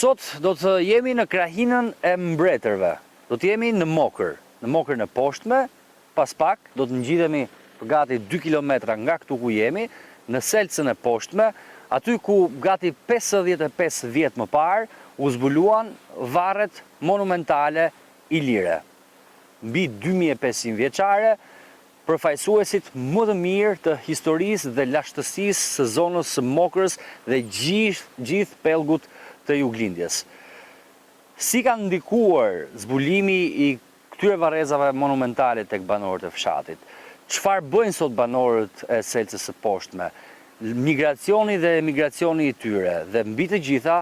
Sot do të jemi në krahinën e mbretërve. Do të jemi në Mokrën e poshtme, pas pak do të ngjidhemi për gati 2 kilometra nga këtu ku jemi, në Selcën e poshtme, aty ku gati 55 vjet më parë u zbuluan varret monumentale ilire. Mbi 2500 vjeçare, përfaqësuesit më të mirë të historisë dhe lashtësisë së zonës së Mokrës dhe gjithë pellgut të Juglindjes. Si ka ndikuar zbulimi i këtyre varrezave monumentale tek banorët e fshatit? Çfarë bëjnë sot banorët e Selcës së poshtme? Migracioni dhe emigracioni i tyre dhe mbi të gjitha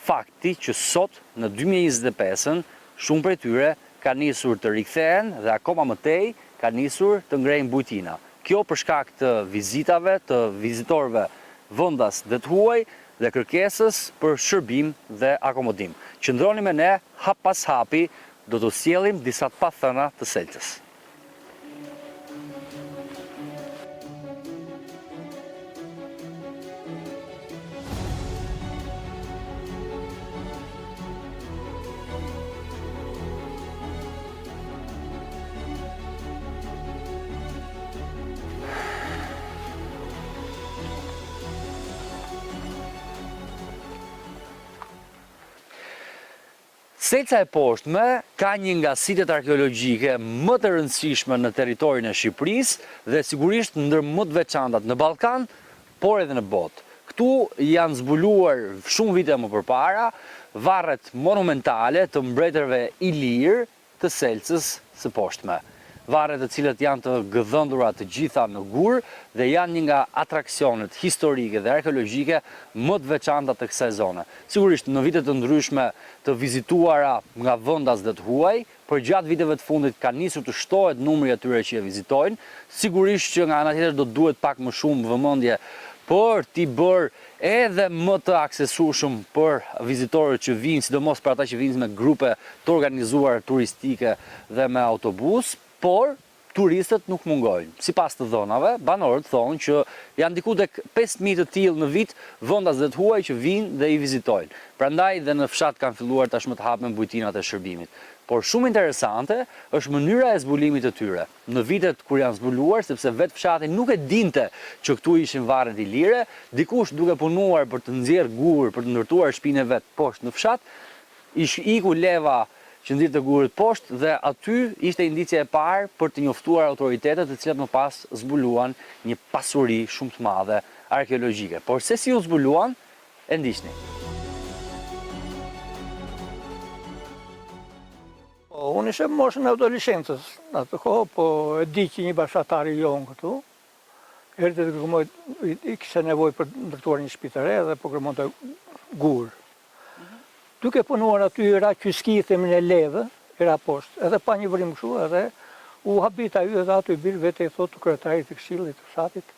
fakti që sot në 2025-ën shumë prej tyre ka nisur të rikthehen dhe akoma më tej ka nisur të ngrejnë bujtina. Kjo për shkak të vizitave, të vizitorëve vendas dhe të huaj dhe kërkesës për shërbim dhe akomodim. Qëndroni me ne, hap pas hapi, do të sjellim disa të pathëna të Selcës. Selca e poshtme ka një nga sitet arkeologjike më të rëndësishme në territorin e Shqipërisë dhe sigurisht ndër më të veçantat në Ballkan, por edhe në botë. Këtu janë zbuluar shumë vite më përpara varret monumentale të mbretërve ilir të Selcës së poshtme. Varret të cilët janë të gëdhëndura të gjitha në gur dhe janë një nga atraksionet historike dhe arkeologjike më të veçanta të kësaj zone. Sigurisht në vite të ndryshme të vizituara nga vendas dhe të huaj, për gjatë viteve të fundit ka nisur të shtohet numri atyre që e vizitojnë. Sigurisht që nga ana tjetër do duhet pak më shumë vëmendje për t'i bërë edhe më të aksesueshëm për vizitorët që vinë, sidomos për ata që vinë me grupe të organizuara turistike dhe me autobus. Por turistët nuk mungojnë. Sipas të dhënave, banorët thonë që janë diku tek 5000 të tillë në vit vendas dhe të huaj që vinë dhe i vizitojnë. Prandaj dhe në fshat kanë filluar tashmë të hapen bujtinat e shërbimit. Por shumë interesante është mënyra e zbulimit të tyre. Në vitet kur janë zbuluar, sepse vetë fshati nuk e dinte që këtu ishin varret ilire, dikush duke punuar për të nxjerrë gur, për të ndërtuar shtëpinë e vet poshtë në fshat, iku leva që ndirë të gurit poshtë dhe aty ishte indicia e parë për të njoftuar autoritetet të cilat më pas zbuluan një pasuri shumë të madhe arkeologjike. Por se si u zbuluan, e ndiqni. Unë ishe moshën e adolescencës, në atë kohë, po e di që një bashkëtar i jonë këtu, i kishte nevojë për ndërtuar një shtëpi të re dhe po kërkonte gur. Duke punuar aty ra kyskithem në levë, era poshtë, edhe pa një vrim kështu, edhe u habita ju edhe aty bir vetë i thotë kryetarit të këshillit të fshatit.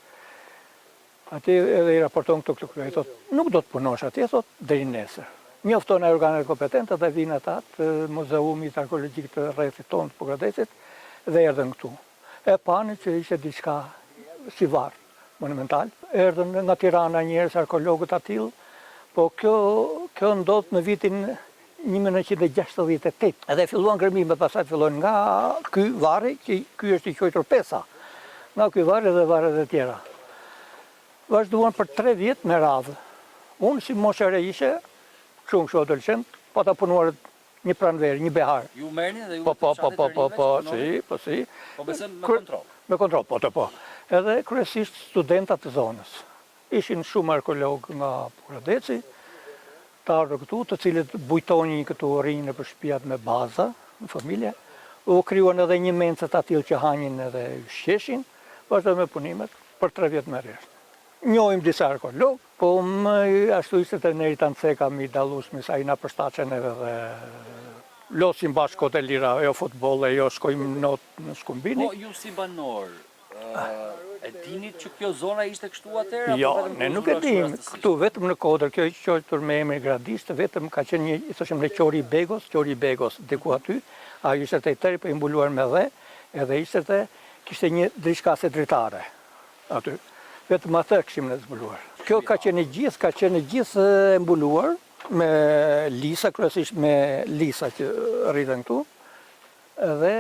Aty edhe i raporton këto kryetarit, thotë, nuk do të punosh aty, thotë, deri nesër. Njofton e organet kompetente dhe vinë ata të muzeumit arkeologjik të rrethit tonë të Pogradesit dhe erdhën këtu. E pani që ishte diçka si varr monumental, erdhën nga Tirana njerëz arkeologët aty. Po kjo ndodh në vitin 1968. Edhe filluan kërmimet, pastaj fillojnë nga ky varri, që ky është i quajtur Pesa. Nga ky varri dhe varret e tjera. Vazhduan për 3 vjet me radhë. Unë si moshë e re ishe, shumë adoleshent, po ta punuar një pranverë, një behar. Ju merrni dhe ju si. Po besoj me kontroll. Me kontroll, po. Edhe kryesisht studentat të zonës. Ishin shumë arkeologë nga Pogradeci, të ardhur këtu, të cilët bujtonin këtu rrinë për shtëpiat me baza, në familje. U krijuan edhe një mencët aty që hanin edhe sheshin, vazhdoi me punimet për 3 vjet më rresht. Njohim disa arkeologë, po ashtu ishte të Neritan Ceka mi dalluesmi sa i na përshtatshën edhe dhe losim bashkë kohët e lira, jo futboll, jo shkojmë në Shkumbini. Po ju si banor, e dinit që kjo zona ishte kështu atëherë? Jo, ne nuk e dim. Këtu vetëm në Kodër, kjo që quajtur me emrin Gradisht, vetëm ka qenë një, i thoshim ne Qori i Begos, diku aty. Ai ishte te tërë po i mbuluar me dhe, edhe ishte kishte një drishkase dritare aty. Vetëm atë kishim ne zbuluar. Kjo ka qenë gjithë e mbuluar, me lisa, kryesisht me lisa që rriten këtu, edhe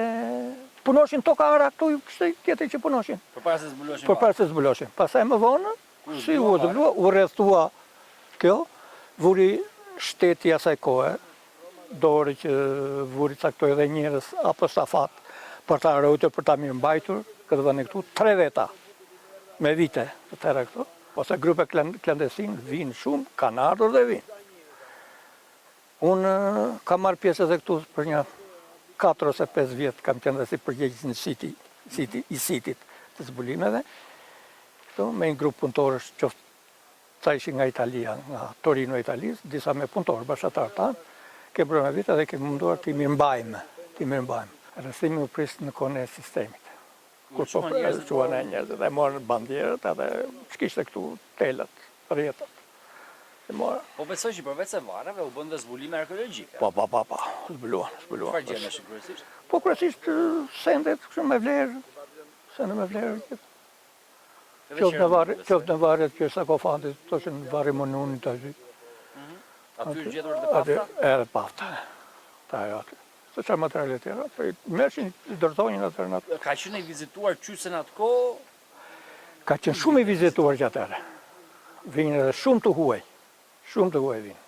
punoshin tokara këtu, kështë tjetër që punoshin. Përpara se zbuloshin. Përpara se zbuloshin. Pastaj më vonë, si u zbulua, u rrethua kjo, vuri shteti asaj kohe, dori që vuri caktoi edhe njerëz apo stafat për ta ruajtur, për ta mirëmbajtur këtë vend këtu, 3 veta me vite të tëra këtu. Ose grupe klandestin vinë shumë, kanë ardhur dhe vinë. Unë kam marrë pjesë edhe këtu për një 4 ose 5 vjetë, kam qenë dhe si përgjegjës në i sitit të zbulimeve. Këtu me një grupë punëtorësh, qoftë ta ishin nga Italia, nga Torino Italis, disa me punëtorë, bashkëtarë tanë, ke bërë me vite dhe ke munduar të i mirëmbajmë. Rrethimi u prisë në kone e sistemit. Kur po quan e njerëzit dhe morën bandierët edhe ç'kishte këtu telat, rrjetat. Po besoj që përveç se varave u bën dhe zbulime arkeologjike. Pa, zbuluan. Çfarë gjendesh kryesisht? Po kryesisht sendet kështu me vlerë, sende me vlerë. Qoftë në varet që sarkofatit, to që në varri Monunit aty. Aty gjetur dhe pafta? Edhe pafta. Ta aty. Se çfarë materiale tjera, merrshin, dërtonin atë në atë. Ka qenë i vizituar qyse në atë kohë? Ka qenë shumë i vizituar që atëre. Vinë edhe shumë të huaj vinë.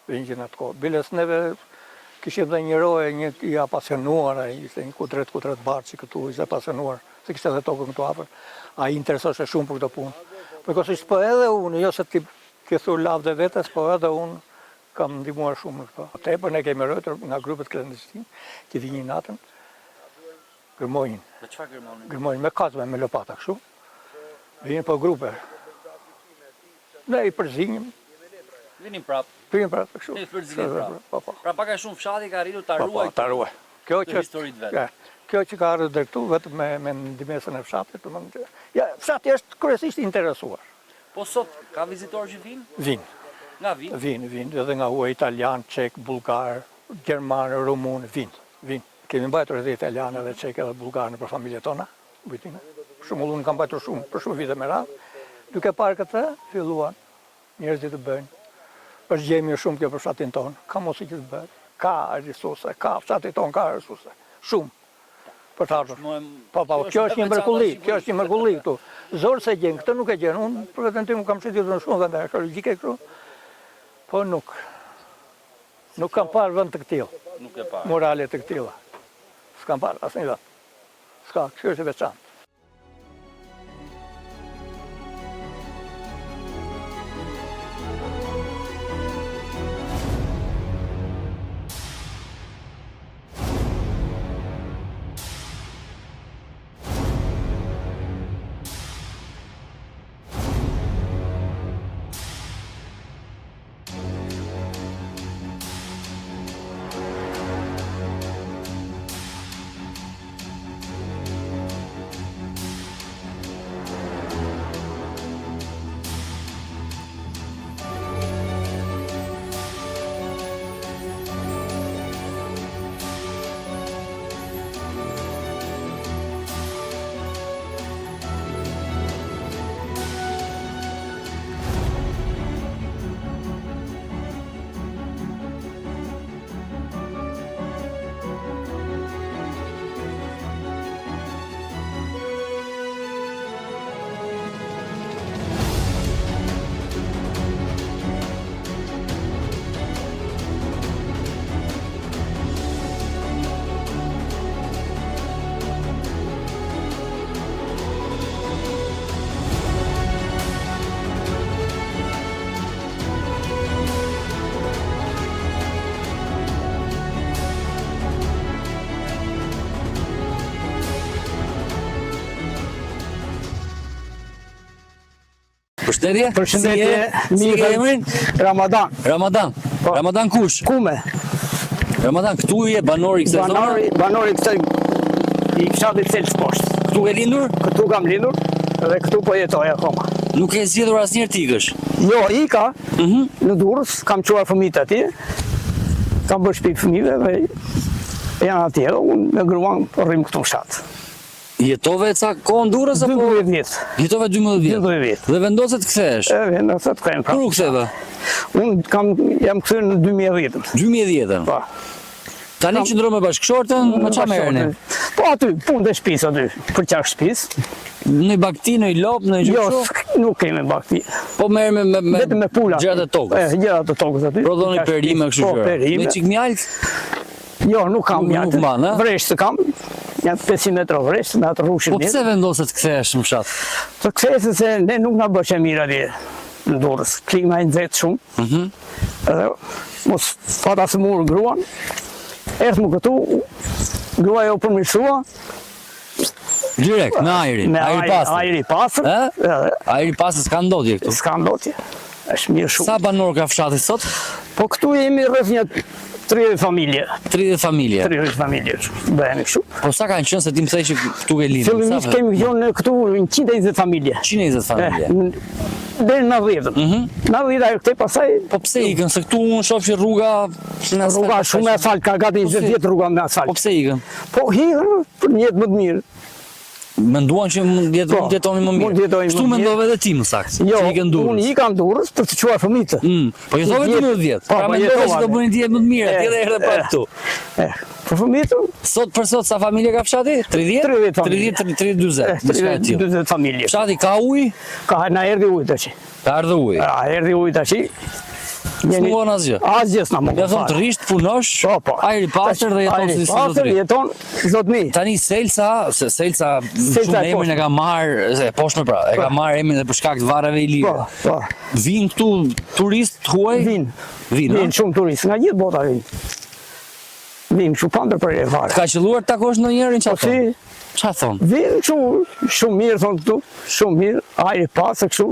Vinë që në atë kohë. Biles neve kishim dhe një roje, një i apasionuar, ishte një kutret barë që këtu ishte apasionuar, se kishte edhe tokën këtu afër. A i interesoshe shumë për këtë punë. Përkosisht po edhe unë, jo se ti këthu lavë dhe vetes, po edhe unë kam ndihmuar shumë në këto. Tepër ne kemi rrëtur nga grupet klandestin, që vinin natën, gërmojnë. Me çfarë gërmojnë? Gërmojnë me kazme, me lopata kështu. Vinin po grupe. Ne i përzinjim. Vinin prapë. Vinin prapë kështu. Ne i përzinjim prapë. Pra pak a shumë fshati ka arritur ta ruajë. Ta ruaj. Kjo që ka ardhur deri këtu vetëm me ndihmën e fshatit, domethënë. Ja, fshati është kryesisht interesuar. Po sot ka vizitorë që vinë? Vinë. Nga vinë? Vinë, edhe nga huaj italian, çek, bullgar, gjerman, rumun, vinë. Kemi mbajtur edhe italian edhe çek edhe bullgar për familjet tona, bujtinë. Për shembull, unë kam mbajtur shumë, për shumë vite me radhë. Duke parë këtë, filluan njerëzit të bëjnë. Është gjemi shumë kjo për fshatin ton, ka mos i që të bëjnë. Ka resurse, ka fshati ton, ka resurse. Shumë. Për të ardhur. Po, kjo është një mrekulli këtu. Zorë se gjen, këtë nuk e gjen. Unë për vetën tim kam shitur në shumë vende arkeologjike këtu. Po nuk kam parë vend të këtillë. Nuk e parë. Morale të këtilla. S'kam parë asnjë vend. S'ka, kjo është e veçantë. Përshëndetje, si ke emrin? Ramadan. Ramadan kush? Kume. Ramadan, këtu je banori kësaj zone? Banori kësaj i fshatit Celës poshtë. Këtu ke lindur? Këtu kam lindur dhe këtu po jetoj akoma. Nuk e zgjedhur asnjëherë t'ikësh? Jo, ika në Durrës, kam çuar fëmijët atje. Kam bërë shtëpi fëmijëve dhe janë atje, unë me gruan rrim këtu në fshat. Jetove ca kohë në Durrës apo? 12 vjetë. Jetove 12 vjet. 12 vjetë. Dhe vendoset kthehesh. Nëse të kthejmë Kur u ktheve? Unë jam kthyer në 2010. 2010. Po. Tani qëndron me bashkëshortën, me çfarë merreni? Po aty, punë dhe shtëpisë aty, për çak shtëpisë. Në bakti, në lop, në gjë Jo, kështu? nuk kemi bakti. Po merr me Vetëm me pula. gjërat e tokës. Gjërat e tokës aty. Prodhoni perime kështu Po, gjëra. perime. Me çik mjalt, Jo, nuk kam Nuk mjatë. mban, a? Vreshtë kam. Janë 500 metra vreshtë, me atë rrugë po mirë. pse vendoset kthehesh në fshat? Të kthesë se ne nuk na bësh e mirë atje në Durrës. Klima e nxehtë shumë. Edhe mos fata se murë gruan. Erdhëm këtu, gruaja u përmirësua. Direkt, me ajrin, Me ajri pastër. ajri pastër. Ë? Edhe Ajri pastër s'ka ndodhje këtu. s'ka ndotje. Është mirë shumë. Sa banor ka fshati sot? Po këtu jemi rreth një 30 familje. 30 familje. 30 familje. Bëhemi kështu. Po sa kanë qenë se ti më thej që këtu ke lindur? Fillimisht kemi gjonë këtu 120 familje. 120 familje. Deri në 90. 90 ajo këtej pasaj Po pse ikën? Se këtu unë shoh që rruga në rruga shumë me asfalt, ka gati 20 vjet rruga me Po asfalt. pse ikën? Po hidhën për një jetë më të mirë. Menduan që mund jetoni më mirë. mund jetojmë më Kështu mirë. mendove edhe ti më saktë. Jo, që ikën Durrës. unë ikam Durrës për të çuar fëmijët. Po ju thove 12 vjet. Po, Pra po, mendove që jetova, do bënin ti jetë më të mirë, ti edhe erdhe pra këtu. Për fëmijët Sot për sot sa familje ka fshati? 30? 30 familje. 30, 40. 40 familje. Fshati ka ujë, Ka na erdhi ujë tash. ka ardhur ujë. Erdhi ujë tash. S'mon asgjë. Asgjë s'na më. Ja thon të risht, punosh, ajri pastër dhe jeton si pastër zotëri. jeton zotëni. Tani Selsa, se Selsa shumë e emrin e ka marrë, se poshtë pra, e ka marrë emrin dhe për shkak të varreve i lirë. Po, po. Vinë këtu turistë huaj? Vinë. Vinë, Vinë shumë turistë nga gjithë bota vinë. Vinë shumë pandër për e fare. Ka qelluar të takosh ndonjërin Po çfarë thon? si, Çfarë thon? vinë shumë mirë thonë këtu, shumë mirë, ajri pasë kështu.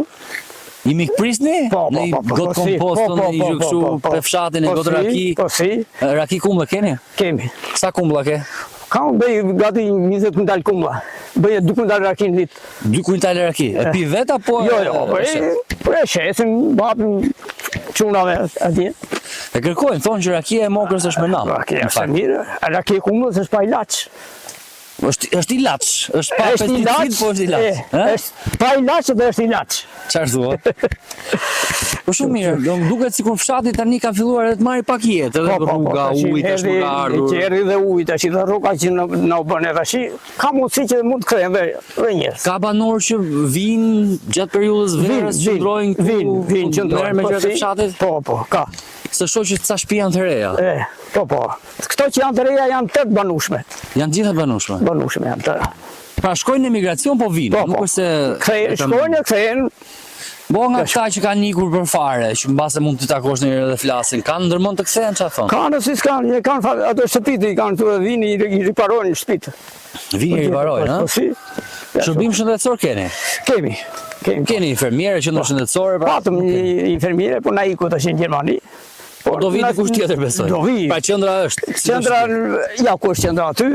I mikprisni? Po, Në i gotë kompost, në i gjë kështu për fshatin e gotë raki. Po si, Raki kumla keni? kemi. Sa kumbla ke? Kam bëj gati 20 kuntal kumla. Bëj 2 kuntal raki në vit. 2 kuintale raki. E pi vet apo? Jo, për e shesim, bapim qunave atje. E kërkojnë, thonë që rakia e mokrës është me nam. Raki në është fakt. mirë, raki e kumlës është pa ilaç. Është ilaç, është pa pesticid, po është ilaç. Është pa ilaç dhe është ilaç. Çfarë thua? Po shumë mirë, do më duket sikur fshati tani ka filluar edhe të marrë pak jetë, edhe rruga, ujë tash më ka ardhur. Që erdhi dhe ujë tash dhe rruga që na u bën tash, ka mundësi që mund të kthehen dhe njerëz. Ka banor që vinë gjatë periudhës verës, qëndrojnë këtu, vinë qëndrojnë me gjërat e fshatit. Po, ka. Se shoh që ca shtëpi janë të reja. Po. Këto që janë të reja janë 8 banueshme. Janë gjitha banueshme. Banueshme janë të. Pra shkojnë në emigracion, po vinë. Nuk është se shkojnë, kthehen. Po nga këta që kanë ikur për fare, që mbase mund të takosh njëherë dhe flasin, kanë ndërmend të kthehen çfarë thon? Kanë si s'kanë, kanë ato shtëpitë, kanë këtu vini i riparojnë shtëpitë. Vini i riparojnë, ha? Po si. Shërbim shëndetësor keni? Kemi. Keni infermiere, qendër shëndetësore, pra. Patëm një infermiere, po na iku tash në Gjermani. Po do vi dikush tjetër besoj. Do vi. Pra qendra është. Qendra, ja ku është qendra aty.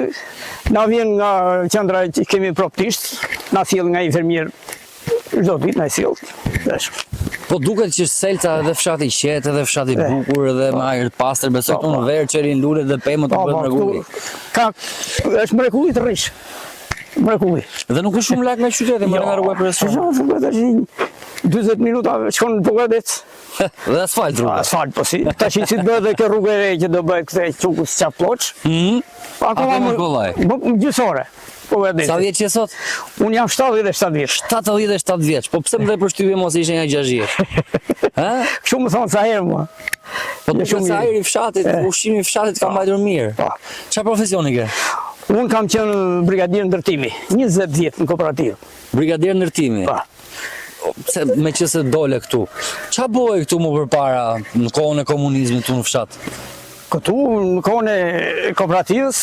Na vjen nga qendra që kemi proptisht, na sjell nga infermier çdo ditë na sjell. Po duket që Selca edhe fshati i qetë, edhe fshati i bukur, edhe me ajër të pastër, besoj këtu në verë, çelin lulet dhe pemët të bëhen mrekulli. Është mrekulli të rrish. Mrekulli. Dhe nuk është shumë larg nga qyteti, më nga rruga kryesore. 40 minuta shkon në Pogadec. Dhe asfalt rruga. Asfalt, po si. Tash si të bëhet dhe kjo rrugë e re që do bëhet këtë çukës çaploç. Akoma më kollaj. Gjysore. Sa vjeç je sot? Unë jam 77 vjeç. 77 vjeç. Po pse më dhe përshtypje mos ishte nga 60? Ë? Kështu më thon sa herë mua. Po duket se ajri i fshatit, ushqimi i fshatit ka mbajtur mirë. Po. Çfarë profesioni ke? Unë kam qenë brigadier ndërtimi, 20 vjet në kooperativë. Brigadier ndërtimi. Po. Pse meqense dole këtu. Ç'a bëhej këtu më përpara në kohën e komunizmit këtu në fshat? Këtu në kohën e kooperativës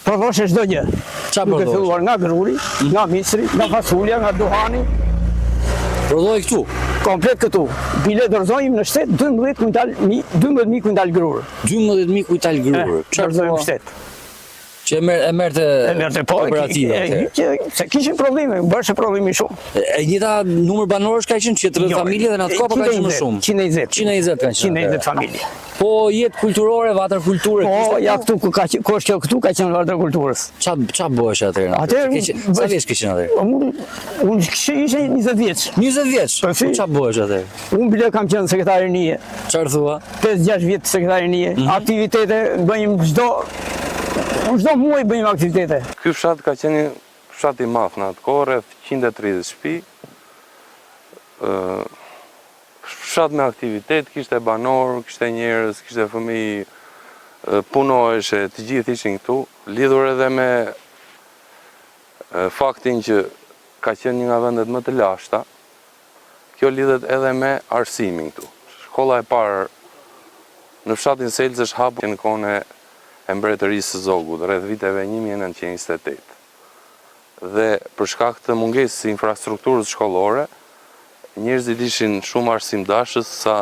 prodhoshe çdo gjë. Ç'a Duke prodhoshe? filluar nga gruri, nga misri, nga fasulja, nga duhani, Prodhoi këtu. komplet këtu. Bile dorëzojmë në shtet 12.000 kuintal grur. 12.000 kuintal grur. Dorëzojmë në shtet. Që e merrte operativa. Se kishin probleme, bërshë problemi shumë. E njëta numër banorësh ka qenë që të familje dhe në atë kohë ka qenë më shumë. 120. 120 kanë qenë. 120 familje. Po jetë kulturore, vatër kulture. Po, ja këtu, ku është kjo këtu, ka qenë vatër kulturës. Qa bëhesh atëherë? Sa vjeç kishin atëherë? Unë ishe 20 vjeç. 20 vjeç? Po qa bëhesh atëherë? Unë bile kam qenë sekretari nije. Çfarë thua? 5-6 vjetë sekretari nije. Aktivitete bëjmë çdo muaj bëjmë aktivitete. Ky fshat ka qenë fshat i madh në atë kohë, rreth 130 shtëpi. Fshat me aktivitet, kishte banor, kishte njerëz, kishte fëmijë, punoheshe, të gjithë ishin këtu, lidhur edhe me faktin që ka qenë një nga vendet më të lashta. Kjo lidhet edhe me arsimin këtu. Shkolla e parë në fshatin Selës është hapur në kohën e mbretërisë së Zogut, rreth viteve 1928. Dhe për shkak të mungesës së infrastrukturës shkollore, njerëzit ishin shumë arsimdashës sa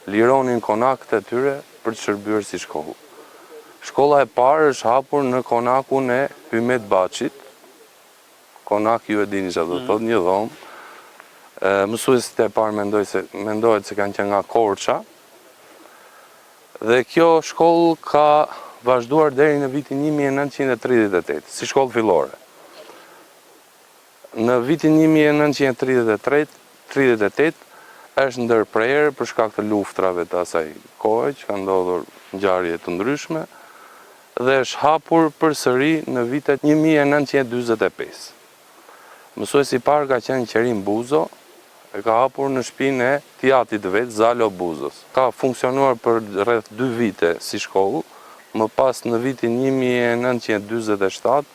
lironin konakët e tyre për të shërbyer si shkollë. Shkolla e parë është hapur në konakun e Hymet Baçit. Konak ju e dini që do të thotë një dhomë. Mësuesit e parë mendohet se kanë qenë nga Korça. Dhe kjo shkollë ka vazhduar deri në vitin 1938, si shkollë fillore. Në vitin 1938 është ndërprerë për shkak të luftrave të asaj kohe, që ka ndodhur ngjarje të ndryshme, dhe është hapur përsëri në vitet 1945. Mësuesi i parë ka qenë Qerim Buzo, e ka hapur në shtëpinë e tjatit vet, Zalo Buzos. Ka funksionuar për rreth 2 vite si shkollë, më pas në vitin 1947,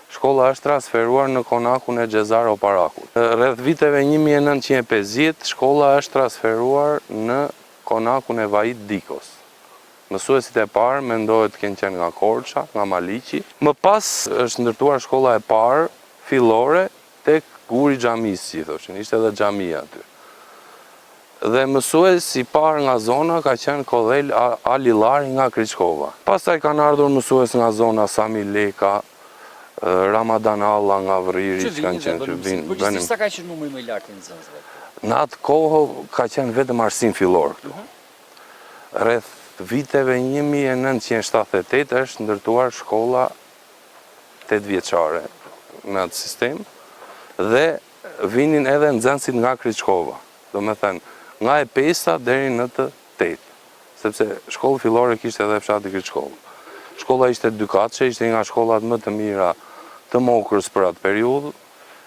shkolla është transferuar në konakun e Xhezar Oparakut. Rreth viteve 1950, shkolla është transferuar në konakun e Vajit Dikos. Mësuesit e parë mendohet të kenë qenë nga Korça, nga Maliqi. Më pas është ndërtuar shkolla e parë fillore tek Guri Xhamis, si thoshin, ishte edhe xhamia aty. Dhe mësues i parë nga zona ka qenë Kodhel Alilari nga Kriçkova. Pastaj kanë ardhur mësues nga zona Sami Leka, Ramadan Alla nga Vriri, që kanë qenë të vinë. Përgjithësisht sa ka qenë numri më i lartë i nxënësve? Në atë kohë ka qenë vetëm arsim fillor këtu. Rreth viteve 1978 është ndërtuar shkolla 8 vjeçare në atë sistem dhe vinin edhe nxënësit nga Kriçkova. Do me thënë, nga e 5-a deri në të 8, sepse shkollë fillore kishte edhe fshati Kriçkova. Shkolla ishte dykatshe, ishte nga shkollat më të mira të Mokrës për atë periudhë,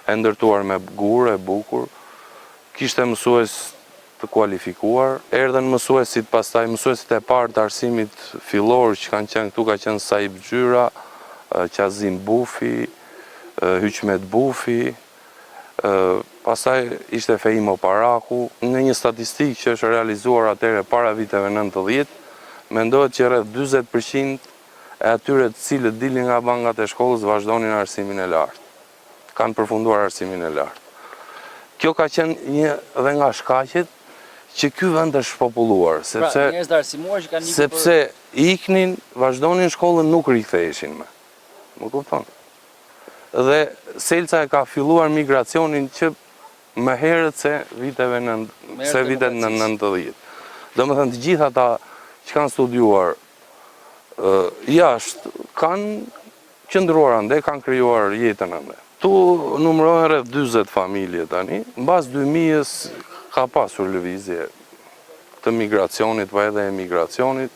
e ndërtuar me gur e bukur, kishte mësues të kualifikuar, erdhen mësuesit pastaj, mësuesit e parë të arsimit fillor që kanë qenë këtu, ka qenë Saib Gjyra, Qazim Bufi, Hyqmet Bufi, pastaj ishte Fejim Oparaku. Në një statistikë që është realizuar atëherë para viteve 90, mendohet që rreth 40% e atyre të cilët dilin nga bankat e shkollës vazhdonin arsimin e lartë. Kanë përfunduar arsimin e lartë. Kjo ka qenë një dhe nga shkaqet që ky vend është populluar, sepse iknin, vazhdonin shkollën, nuk riktheheshin më. Më kupton? Dhe Selca e ka filluar migracionin që më herët se vitet në 90. Domethënë të gjithë ata që kanë studiuar jashtë kanë qëndruar ande, kanë krijuar jetën ande. Tu numërohen rreth 40 familje tani, mbas 2000-s ka pasur lëvizje të migracionit, pa edhe emigracionit,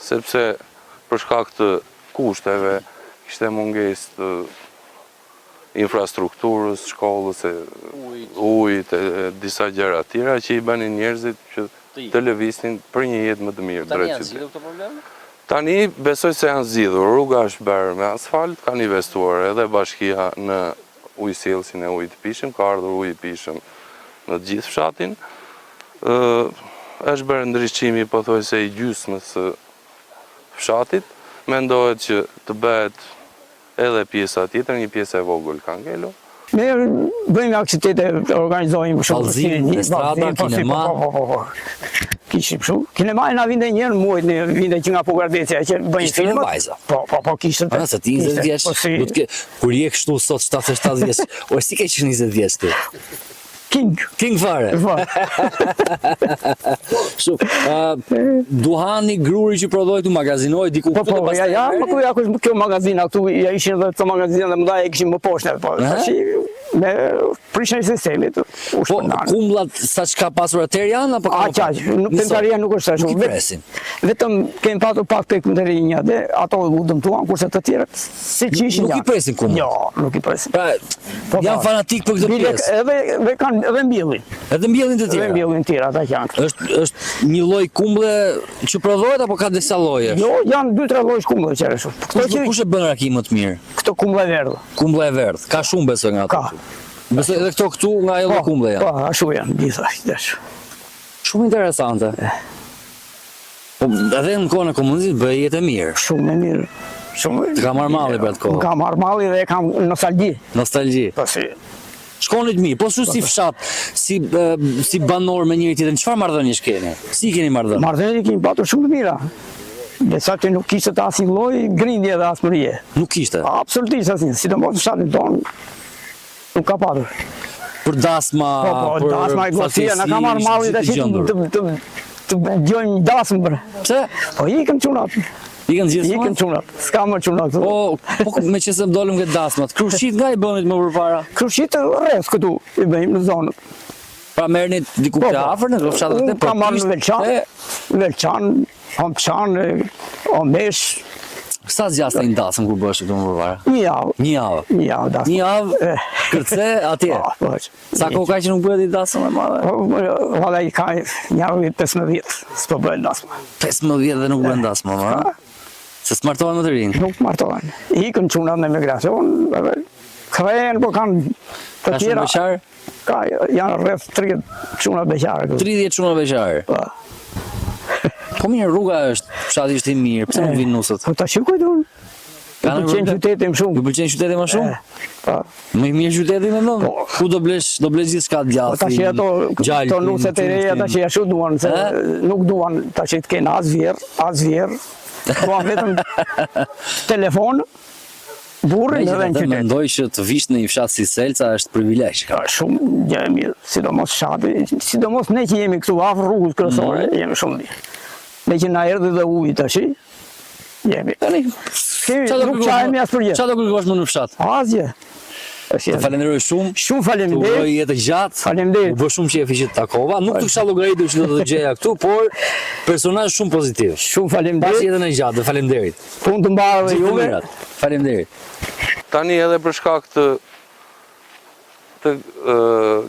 sepse për shkak të kushteve kishte mungesë të infrastrukturës, shkollës, ujit, disa gjëra tjera që i bënin njerëzit që të lëviznin për një jetë më të mirë. Tani janë zgjidhur këto probleme? Tani besoj se janë zgjidhur, rruga është bërë me asfalt, kanë investuar edhe bashkia në ujësjellsin e ujit të pishëm, ka ardhur ujë i pishëm në të gjithë fshatin. Është bërë ndriçimi pothuajse i gjysmës së fshatit. Mendohet që të bëhet edhe pjesa tjetër, një pjesë e vogël ka ngelur. Ne bëjmë aktivitete, organizojmë shumë. Kallëzim, estrada, kinema. Kishim kështu. Kinemaj na vinte njërë muajt, vinte që nga Pugardecja, që bëjnë Kishte filmat. vajza. Po, kishte. Se ti 20 vjeç, Po si, kur je kështu sot 77 vjeç, o si ke qenë 20 vjeç ti? King fare. Duhani gruri që prodhoi tu magazinoi diku Po, ja, ja kush kjo magazina këtu, ja ishin edhe këto magazina dhe mëdha e kishin më poshtë, po tash me prishjen e sistemit. Po kumbullat sa çka pasur atëherë janë apo Pentaria nuk është ashtu. Vetëm kemi patur pak tek Pentaria dhe ato u dëmtuan kurse të tjerët siç ishin. Nuk i presin kumbullat. Jo, nuk i presin. Pra, janë fanatik për këtë pjesë. Edhe kanë edhe mbjellin. Edhe mbjellin të tjera. Edhe mbjellin të tjera ata që janë. Është një lloj kumble që prodhohet apo ka disa lloje? Jo, janë 2-3 lloje kumble që ashtu. Kush e bën raki më të mirë? Këto kumble verdhë. Kumbla e verdhë. Ka shumë besoj nga ato. Besoj edhe këto këtu nga ajo lloj kumble janë. Po, ashtu janë gjithashtu. Shumë interesante. Po edhe në kohën e komunizmit bëhej jetë e mirë. Shumë e mirë. Shumë. Të ka marrë malli për atë kohë. Ka marrë malli dhe kam nostalgji. Nostalgji. Po si. Shkonit mirë, po su si fshat, si banor me njëri tjetrin, çfarë marrëdhëniesh keni? Si keni marrëdhënie? Marrëdhënie kemi patur shumë të mira. Besa që nuk kishte asnjë lloj grindje dhe asmërie. Nuk kishte. Absolutisht asnjë, sidomos në fshatin ton nuk ka patur. Për dasma, për dasma e glosia, na ka marrë malli tash të dëgjojmë dasmë bre. Pse? Po ikën çunat. Ikën gjithmonë? Ikën çunat. S'ka më çunat. Po meqense më dolëm këtë dasmat. Krushit nga i bënit më përpara? Krushit rreth këtu i bëjmë në zonën. Pra merrni diku të afër në fshatet e Ka marrë në Velçan, Hompçan, Omesh. Sa zgjastë një dasëm kur bësh këtu më përpara? Një javë. Një javë. Një javë dasëm. Një javë kërce atje. Po. Sa kohë ka që nuk bëhet i dasëm e madhe? Valla i ka një javë 15, s'po bëhen dasma. 15 vjet dhe nuk bëhen dasma, ma? Se s'martohen më të rinë? Nuk martohen. Ikën çunat në emigracion, krehen, po kanë të tjera. Ka shumë beqar? Ka, janë rreth 30 çuna beqare. 30 çuna beqare? Po. Po mirë, rruga është, fshati është i mirë, pse nuk vinë nusët? Po ta shikoj unë. Ju pëlqen qyteti më shumë. Ju pëlqen qyteti më shumë? Po. Më i mirë qyteti më ndonë? Ku do blesh gjithçka të Po tash gjatë? ato nuset e reja tash ashtu duan, se nuk duan tash të kenë as vjerr. Duan vetëm telefon. Burrin edhe në qytet. Mendoj që të vish në një fshat si Selca është privilegj. Ka shumë gjë e mirë, sidomos fshati, sidomos ne që jemi këtu afër rrugës kryesore, jemi shumë mirë. Ne që na erdhi dhe uji tash, jemi. Nuk çajemi as për gjë. Çfarë do kërkosh më në fshat? Asgjë. Të falenderoj shumë. Shumë faleminderit. Të uroj jetë gjatë. Faleminderit. U bë shumë qefi që të takova. Nuk të kisha llogaritur që do të gjeja këtu, por personazh shumë pozitiv. Shumë faleminderit. Pas jetën e gjatë, dhe faleminderit. Punë të mbarë juve. Faleminderit. Tani edhe për shkak të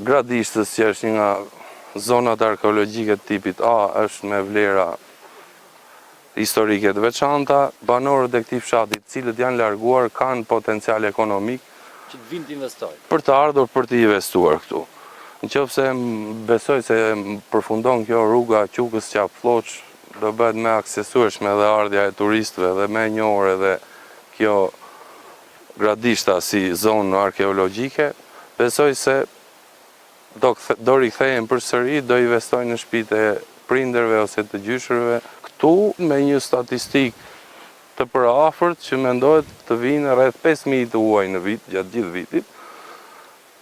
Gradishtës, që është një nga zonat arkeologjike të tipit A, është me vlera historike të veçanta, banorët e këtij fshati, të cilët janë larguar, kanë potencial ekonomik që të vinë të investojnë. Për të ardhur për të investuar këtu. Nëse besoj se përfundon kjo rruga Qukës-Qapfloç, do bëhet më aksesueshme dhe ardhja e turistëve dhe më e njohur edhe kjo Gradishta si zonë arkeologjike, besoj se do rikthehen përsëri, do investojnë në shtëpitë e prindërve ose të gjyshërve këtu me një statistik të përafërt që mendohet të vinë rreth 5.000 të huaj në vit, gjatë gjithë vitit,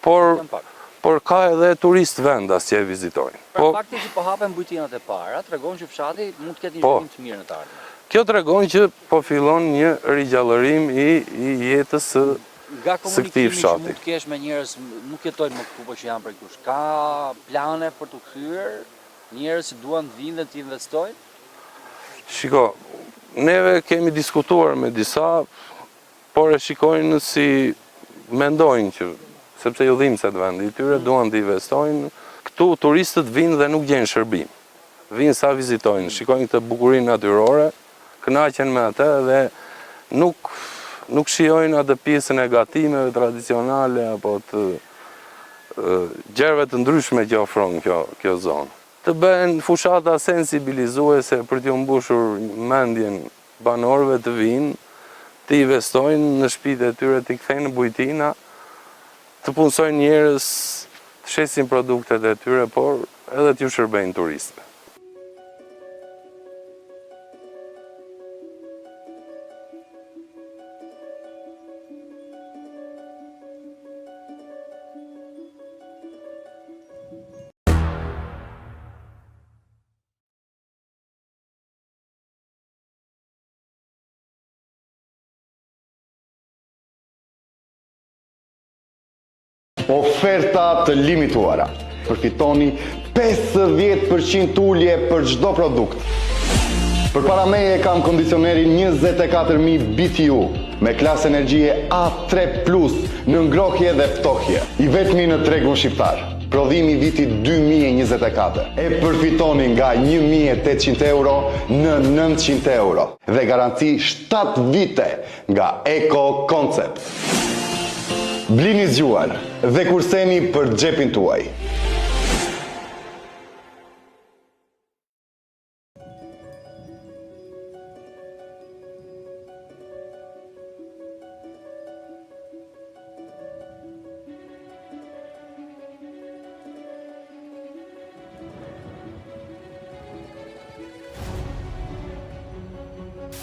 por ka edhe turistë vendas që e vizitojnë. Fakti që po hapen bujtinat e para, tregon që fshati mund të ketë një zhvillim të mirë në të ardhmen. Kjo tregon që po fillon një rigjallërim i jetës së këtij fshati. Nga komunikimi që mund të kesh me njerëz, nuk jetojnë më këtu, po që janë prej kush. Ka plane për të kthyer njerëz që duan të vinë dhe të investojnë? Shiko, neve kemi diskutuar me disa, por e shikojnë si mendojnë që, sepse ju dhimbësit vendi i tyre, duan të investojnë. Këtu turistët vinë dhe nuk gjenë shërbim. Vinë sa vizitojnë, shikojnë këtë bukurinë natyrore, kënaqen me atë dhe nuk shijojnë atë pjesën e gatimeve tradicionale apo të gjërave të ndryshme që ofron kjo zonë. Të bëhen fushata sensibilizuese për t'ju mbushur mendjen banorëve të vinë, të investojnë në shtëpitë e tyre, të kthejnë bujtina, të punësojnë njerëz, të shesin produktet e tyre, por edhe t'ju shërbejnë turistëve. Oferta të limituara. Përfitoni 50% ulje për çdo produkt. Përpara meje kam kondicionerin 24.000 BTU me klasë energjie A3+ në ngrohje dhe ftohje. I vetmi në tregun shqiptar. Prodhimi vitit 2024. E përfitoni nga 1.800 euro në 900 euro dhe garanci 7 vite nga Eco Concept. Blini zgjuar dhe kurseni për xhepin tuaj.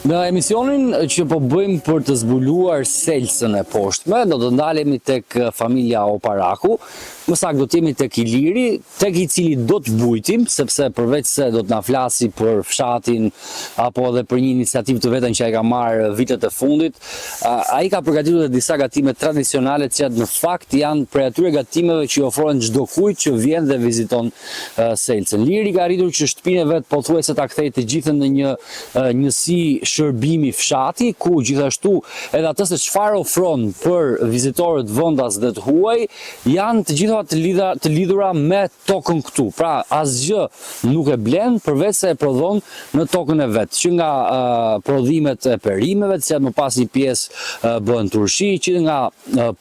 Në emisionin që po bëjmë për të zbuluar selcën e poshtme, do të ndalemi tek familja Oparaku, më saktë do të jemi tek Iliri, tek I cili do të bujtim, sepse përveç se do të na flasi për fshatin apo edhe për një iniciativë të vetën që ai ka marrë vitet e fundit, ai ka përgatitur edhe disa gatime tradicionale që në fakt janë prej atyre gatimeve që i ofrohen çdo kujt që vjen dhe viziton selcën. Iliri ka arritur që shtëpinë e vet pothuajse ta kthejë të gjithën në një njësi shërbimi fshati, ku gjithashtu edhe atë se çfarë ofron për vizitorët vendas dhe të huaj, janë të gjitha të lidhura me tokën këtu. Pra, asgjë nuk e blen përveç se e prodhon në tokën e vet. Që nga prodhimet e perimeve, që më pas një pjesë bëhen turshi, që nga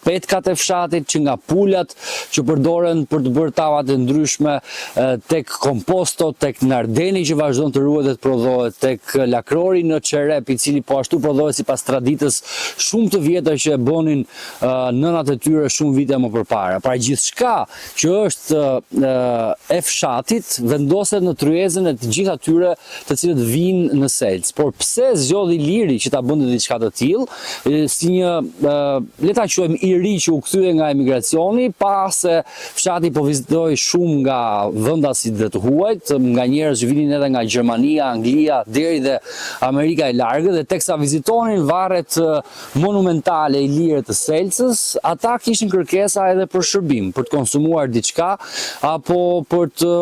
petkat e fshatit, që nga pulat që përdoren për të bërë tavat e ndryshme, tek komposto, tek nardeni që vazhdon të ruhet dhe të prodhohet, tek lakrori në Çerep, I cili po ashtu prodhohet sipas traditës shumë të vjetër që e bënin nënat e tyre shumë vite më përpara. Pra gjithçka që është e fshatit vendoset në tryezën e të gjitha atyre të cilët vinë në selc. Por pse zgjodhi Iliri që ta bënte diçka të tillë, si një le ta quajmë I ri që u kthye nga emigracioni, pas se fshati po vizitoi shumë nga vendasit dhe të huajt, nga njerëz që vinin edhe nga Gjermania, Anglia, deri dhe Amerika e largët, dhe teksa vizitonin varret monumentale ilire të selcës, ata kishin kërkesa edhe për shërbim, për të konsumuar diçka apo për të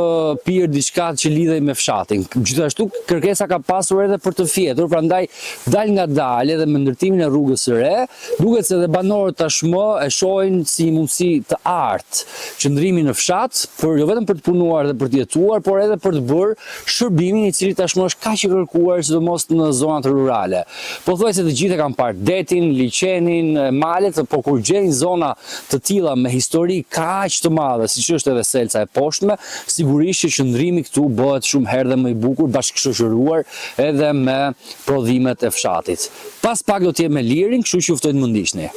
pirë diçka që lidhej me fshatin. Gjithashtu kërkesa ka pasur edhe për të fjetur, prandaj dal nga dal edhe me ndërtimin e rrugës së re, duket se edhe banorët tashmë e shohin si mundësi të artë qëndrimi në fshat, jo vetëm për të punuar dhe për të jetuar, por edhe për të bërë shërbimin I cili tashmë është kaq I kërkuar, sidomos në zonat rurale. Pothuajse të gjithë kanë parë detin, liçenin, malet, por kur gjejnë zona të tilla me histori kaq të madhe, siç është edhe selca e poshtme, sigurisht që qëndrimi këtu bëhet shumë herë dhe më I bukur, bashkëshoqëruar edhe me prodhimet e fshatit. Pas pak do të jemi me Ilirin, kështu që juftoj të më ndiqni.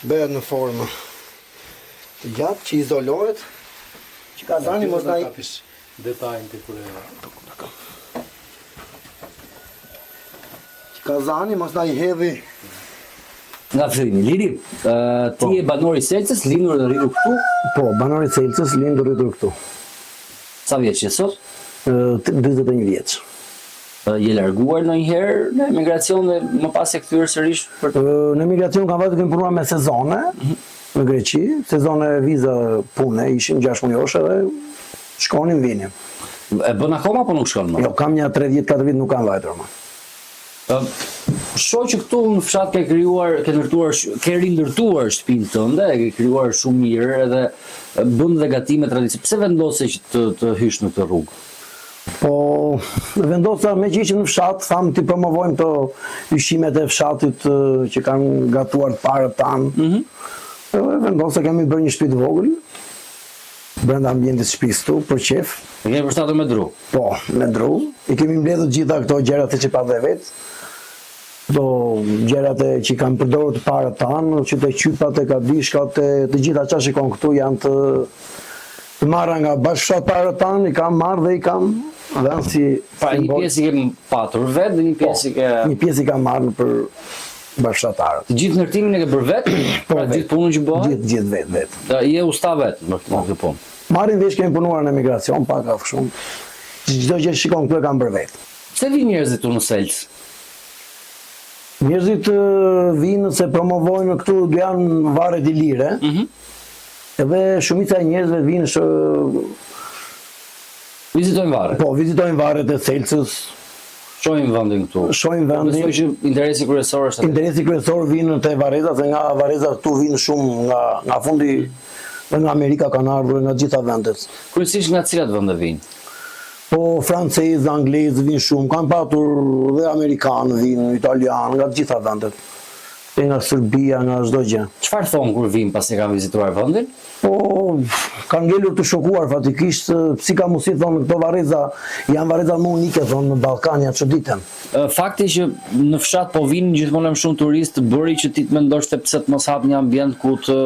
Bëhet në formë të gjatë që izolohet, që kazani mos na detajin të kur që kazani mos na I hedhi. Nga fillimi, Iliri, ti je banor I selcës, lindur dhe rritur këtu? Po, banor I selcës, lindur rritur këtu. Sa vjeç je sot? 41 vjeç. Je larguar ndonjëherë në emigracion dhe më pas e kthyer sërish për të... Në emigracion kam vënë të punuar me sezone në Greqi, sezone viza pune, ishin 6 mujosh dhe shkonim vinim. E bën akoma apo nuk shkon më? Jo, kam një 3-4 vjet nuk kam vajtur më. Shoh që këtu në fshat ke rindërtuar shtëpinë tënde, ke krijuar shumë mirë edhe bën dhe gatime tradicionale. Pse vendose që të hysh në këtë rrugë? Po, vendosa me që ishim në fshat, thamë të promovojmë të ushqimet e fshatit që kanë gatuar të parët tanë. Vendosa kemi bërë një shtëpi të vogël, brenda ambientit shtëpisë tu, për qef. E kemi përshtatur me dru? Po, me dru. I kemi mbledhur gjitha këto gjërat që pa dhe vetë. këto gjërat që kanë përdorur të parët tanë, që të qypat e kadishkat, të gjitha që shikon këtu janë të marra nga bashkëfshatarët tanë, i kam marrë dhe i kam dhënë si Pra një pjesë i ke patur vetë dhe një pjesë i ke... Një pjesë i kam marrë për bashkëfshatarët. Të gjithë ndërtimin e ke bërë vetë? Pra gjithë punën që bëhet? Gjithë vetë. Da, je usta vetë në këtë punë? Marrin vesh kemi punuar në emigracion, pak a shumë. Çdo gjë shikon këtu e kam bërë vetë. Pse vinë njerëzit tu në Selc? Njerëzit vinë se promovojnë këtu janë varet i lire. Edhe shumica e njerëzve vinë Vizitojnë varet? Po, vizitojnë varet e Selcës. Shohin vendin këtu. Shohin vendin. Besoj që interesi kryesor është atë. Interesi kryesor vinë te Vareza, se nga Vareza këtu vinë shumë nga fundi dhe nga Amerika kanë ardhur nga gjitha vendet. Kryesisht nga cilat vende vinë? Po francezë, anglezë vinë shumë, kanë patur dhe amerikanë vinë, italianë, nga gjitha vendet. E nga Serbia, nga çdo gjë. Çfarë thon kur vinë pasi kanë vizituar vendin? Po kanë ngelur të shokuar fatikisht, si ka mundësi thonë këto Vareza, janë Vareza më unike thonë në Ballkan, ja çuditën. Fakti që në fshat po vinë gjithmonë më shumë turistë bëri që ti të mendosh se pse të mos hap një ambient ku të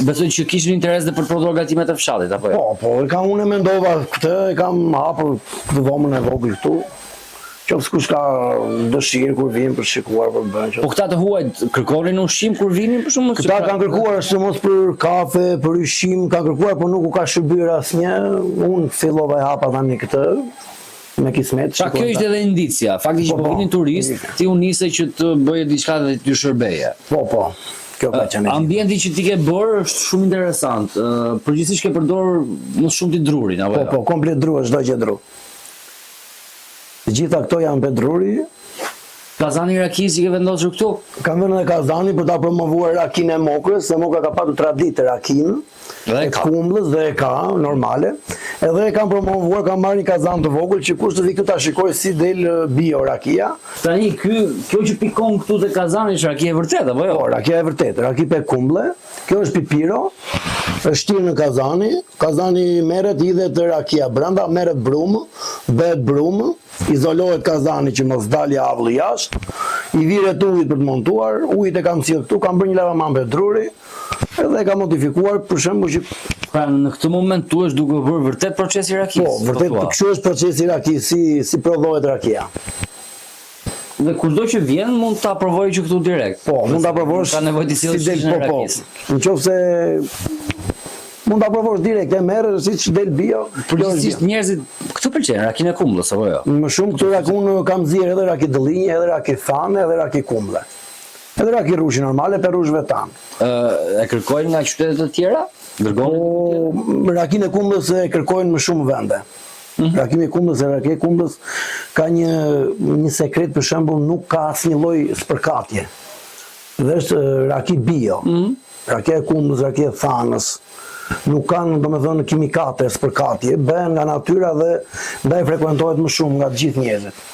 besoj që kishin interes dhe për prodhuar gatimet e fshatit apo jo? Po, unë mendova këtë, e kam hapur këtë dhomën e vogël këtu. Qoftë kush ka dëshirë kur vinë për shikuar për bën. Po këta të huajt kërkonin ushqim kur vinin për shkak? Këta kanë kërkuar mos për kafe, për ushqim, kanë kërkuar, por nuk u ka shërbyer asnjë. Unë fillova e hapa tani këtë me kismet. Pra kjo ishte edhe indicia, fakti që po vinin turist, ti u nise që të bëje diçka dhe të shërbeje. Po. Kjo ka qenë. Ambienti që ti ke bërë është shumë interesant. Përgjithsisht ke përdorur më shumë ti drurin apo jo? Po, komplet dru, çdo gjë dru. Të gjitha këto janë me druri. Kazani Rakiz i ke vendosur këtu? Kam vënë në Kazani për ta promovuar rakinë e Mokrës, se Mokra ka patur traditë rakinë. E kumblës dhe e ka, normale. Edhe e kam promovuar, kam marrë një kazan të vogël që kush të vi këtu ta shikoj si del bio rakia. Tani kjo që pikon këtu te kazani është rakia e vërtetë apo jo? Po, rakia e vërtetë, raki pe kumble. Kjo është pipiro, është shtirë në kazani. Kazani merret hidhet rakia brenda, merret brumë, bëhet brumë, izolohet kazani që mos dalë avulli jashtë. I viret ujit për të montuar, ujit e kam sjell këtu, kam bërë një lavamanë druri. Edhe e ka modifikuar për shembull që pra në këtë moment tu është duke bërë vërtet procesi rakis. Po, vërtet kështu është procesi rakis, si prodhohet rakia. Dhe kurdo që vjen mund ta provojë që këtu direkt. Po, mund ta provosh. Ka nevojë të sjellësh në rakis. Nëse mund ta provosh direkt, e merr siç del bio. Përgjithsisht njerëzit këtu pëlqen rakinë e kumblës apo jo? Më shumë këtu rakun kam zier edhe raki dëllinje, edhe raki thane, edhe raki kumble. Edhe raki rrushi normale për rrushve tanë. E kërkojnë nga qytetet të tjera? Rakinë e kumblës e kërkojnë më shumë vende. Rakinë e kumblës e raki e kumblës ka një sekret, për shembull, nuk ka asnjë lloj spërkatje. Dhe është raki bio. Raki e kumblës, raki e thanës. Nuk kanë, domethënë, kimikate spërkatje, bëhen nga natyra dhe ndaj frekuentohet më shumë nga të gjithë njerëzit.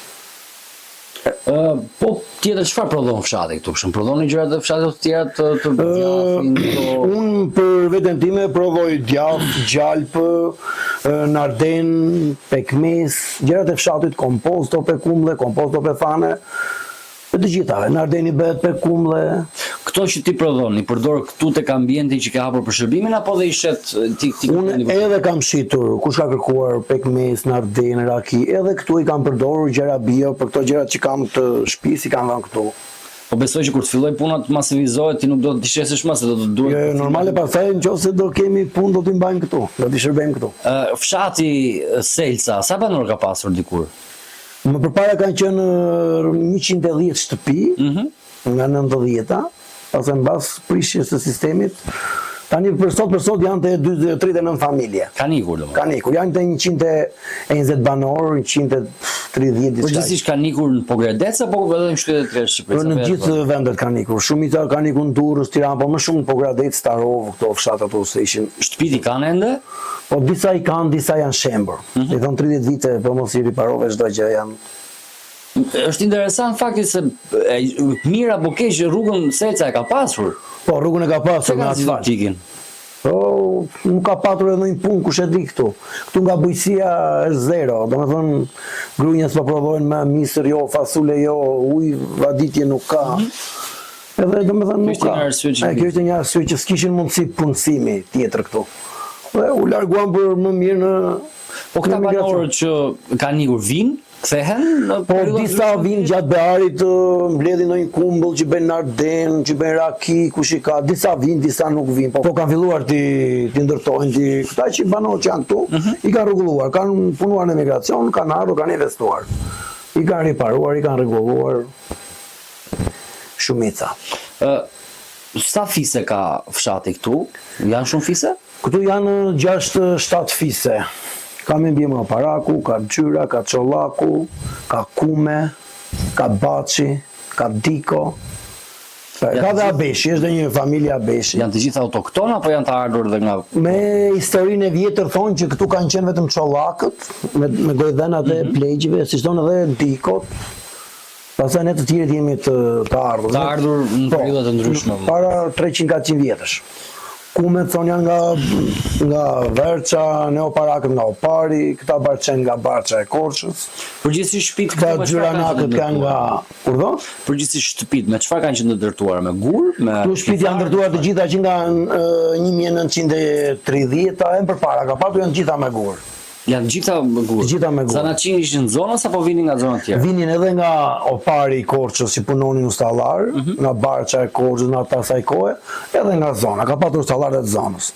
Po tjetër çfarë prodhon fshati këtu? Prodhoni gjëra të fshatit të tjera të djafin? Unë për veten time provoj djaf, gjalp, narden, pekmes, gjërat e fshatit, komposto pe kumble, komposto pe thane. Të gjithave, nardeni bëhet pe kumble. Këto që ti prodhon, i përdor këtu tek ambienti që ke hapur për shërbimin apo dhe i shet ti? Unë edhe kam shitur, kush ka kërkuar pekmes, narden, raki, edhe këtu i kam përdorur gjëra bio, për këto gjërat që kam të shtëpi si kam dhënë këtu. Po besoj që kur të filloj puna të masivizohet, ti nuk do të shesësh më se do të duhet. Normale pastaj nëse do kemi punë do t'i mbajmë këtu, do t'i shërbejmë këtu. Fshati Selca, sa banor ka pasur dikur? Më përpara kanë qenë 110 shtëpi nga 90-ta, pastaj mbas prishjes së sistemit. Tani për sot janë të 39 familje. Kanë ikur domosdoshmë. Kanë ikur, janë të 120 banor, 130 diçka. Përgjithsisht kanë ikur në Pogradec apo edhe në qytetet e tjera të Shqipërisë? Në gjithë vendet kanë ikur. Shumica kanë ikur në Durrës, Tiranë, po më shumë në Pogradec, Starov, këto fshat ato se ishin. Shtëpit i kanë ende? Po disa i kanë, disa janë shembur. I thon 30 vite po mos i riparove çdo gjë janë. Është interesant fakti se mirë apo keq rrugën Selca e ka pasur. Po rrugën e ka pasur me asfalt. Po, nuk ka patur edhe një punë kush e di këtu. Këtu nga bujësia është zero, do me thënë grunjës po prodhojnë me misër jo, fasule jo, ujë, vaditje nuk ka. Edhe do me thënë nuk ka. Kjo është një arsye që s'kishin mundësi punësimi tjetër këtu. Dhe u larguan për më mirë në Po këta banorët që kanë ikur vinë, kthehen në po disa vinë gjatë bearit, mbledhin ndonjë kumbull që bën narden, që bën raki, kush i ka, disa vinë, disa nuk vinë. Po kanë filluar ti ndërtojnë, këta që banorët që janë këtu, i kanë rregulluar, kanë punuar në emigracion, kanë ardhur, kanë investuar. I kanë riparuar, i kanë rregulluar shumica. Sa fise ka fshati këtu? Janë shumë fise? Këtu janë 6-7 fise. Ka me mbjema Paraku, ka Gjyra, ka Çollaku, ka Kume, ka Baçi, ka Diko. Ka dhe Abeshi, është dhe një familje Abeshi. Janë të gjitha autoktona apo janë të ardhur dhe nga... Me historinë e vjetër thonë që këtu kanë qenë vetëm Çollakët, me gojdhenat e plegjive, si shtonë edhe Dikot. Pastaj ne të tjerët jemi të ardhur. Të ardhur në periudha të ndryshme. Para 300-400 vjetësh. Kumet thonë janë nga Verça, Neoparakët nga Opari, këta Barçen nga Barça e Korçës. Përgjithsisht shtëpitë këta Gjyranakët kanë nga Urdhon? Përgjithsisht shtëpitë me çfarë kanë qenë të ndërtuara, me gur, me këtu shtëpitë janë ndërtuar të gjitha që nga 1930 e përpara, ka patur janë gjitha me gur. Janë gjitha me gur. Gjitha me gur. Zanaçin ishin në zonës apo vinin nga zona tjera? Vinin edhe nga Opari i Korçës që punonin ustallar, nga Barça e Korçës në ata asaj kohe, edhe nga zona, ka patur ustallarët e zonës.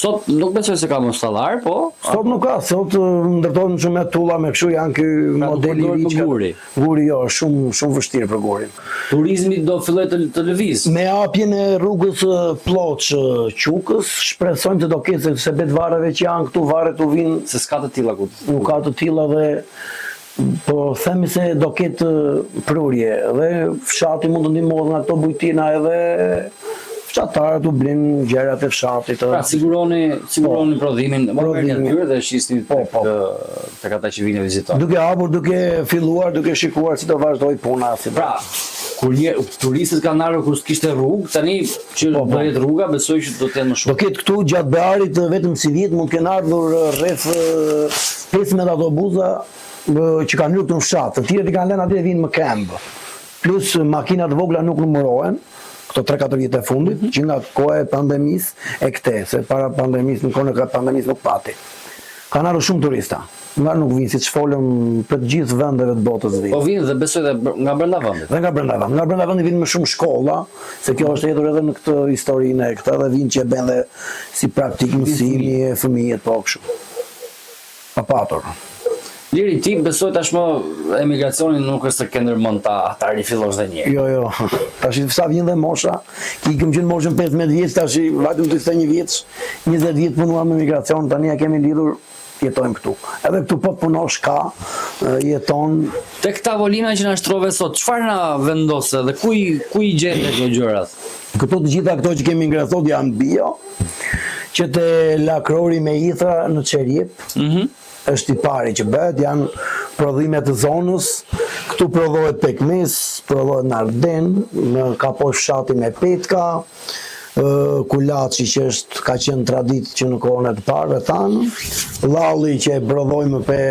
Sot nuk besoj se ka ustallar, po? Sot nuk ka, sot ndërtohen shumë me tulla me kështu janë ky modeli i ri. Guri jo, shumë vështirë për gurin. Turizmi do filloj të lëviz. Me hapjen e rrugës Ploç-Qukës, shpresojmë se do ketë se betvarreve që janë këtu varret u vinë. Se s'ka të tilla ku. Nuk ka të tilla dhe po themi se do ketë prurje dhe fshati mund të ndihmohet nga këto bujtina edhe fshatarët u blinë gjërat e fshatit. Pra siguroni prodhimin, morën aty dhe shisni tek ata që vinë vizitojnë. Duke hapur, duke filluar, duke shikuar si do vazhdoj puna. Pra, kur turistët kanë ardhur kur s'kishte rrugë, tani që do jetë rruga, besoj që do të jenë më shumë. Do ketë këtu gjatë bearit vetëm si vit mund të kenë ardhur rreth 15 autobusa që kanë hyrë në fshat, të tjerët i kanë lënë atje dhe vinë më këmbë. Plus makinat vogla nuk numërohen. Këto 3-4 vjet e fundit, që nga koha e pandemisë e këte, se para pandemisë, në kohën e pandemisë nuk pati. Kanë ardhur shumë turista. Nga nuk vinë, siç folëm për të gjithë vendeve të botës vinë. Po vinë dhe besoj dhe nga brenda vendit. Dhe nga brenda vendit. Nga brenda vendit vinë më shumë shkolla, se kjo është hedhur edhe në këtë historinë e këta dhe vinë që e bën dhe si praktik mësimi e fëmijët po kështu. Pa patur. Liri, ti besoj tashmë emigracionin nuk është se ke ndërmend ta rifillosh dhe një. Jo. Tash sa vjen dhe mosha, ki kemi qenë moshën 15 vjeç, tash vetëm 21 vjeç, 20 vjet punuam me emigracion, tani ja kemi lidhur, jetojmë këtu. Edhe këtu po të punosh ka, jeton. Tek tavolina që na shtrove sot, çfarë na vendose dhe ku i gjetë këto gjërat? Këto të gjitha këto që kemi ngrethot janë bio, që te lakrori me ithra në Çerjep. Është i pari që bëhet, janë prodhimet të zonës, këtu prodhohet pekmes, prodhohet narden, ka poshtë fshati me petka, kulaçi që ka qenë traditë që në kohën e të parë thanë, llalli që e prodhojmë pe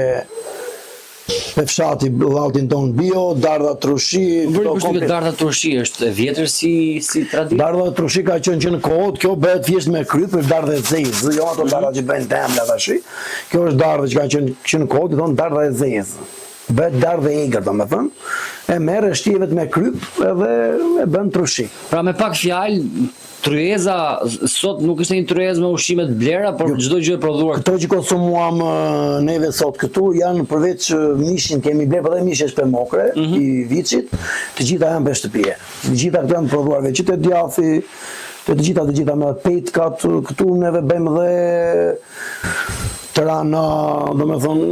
fshati, llallin ton bio, dardha trushi. Dardha trushi është e vjetër si traditë? Dardha trushi ka qenë që në kohët, kjo bëhet thjesht me kryp, është dardha e zezë, jo ato dardha që bëjnë temla tash. Kjo është dardha që ka qenë që në kohët, i thonë dardha e zezë. Bëhet dardha e egër, domethënë. E merr e shtihet me kryp edhe e bën trushi. Pra me pak fjalë, tryeza sot nuk është një tryezë me ushqime të blera, por çdo gjë e prodhuar. Këto që konsumuam neve sot këtu janë përveç mishin kemi bler, por edhe mishi është pemokre i viçit, të gjitha janë për shtëpie. Të gjitha këto janë prodhuar veç të djathi, të gjitha me petkat, këtu neve bëjmë dhe trana, domethënë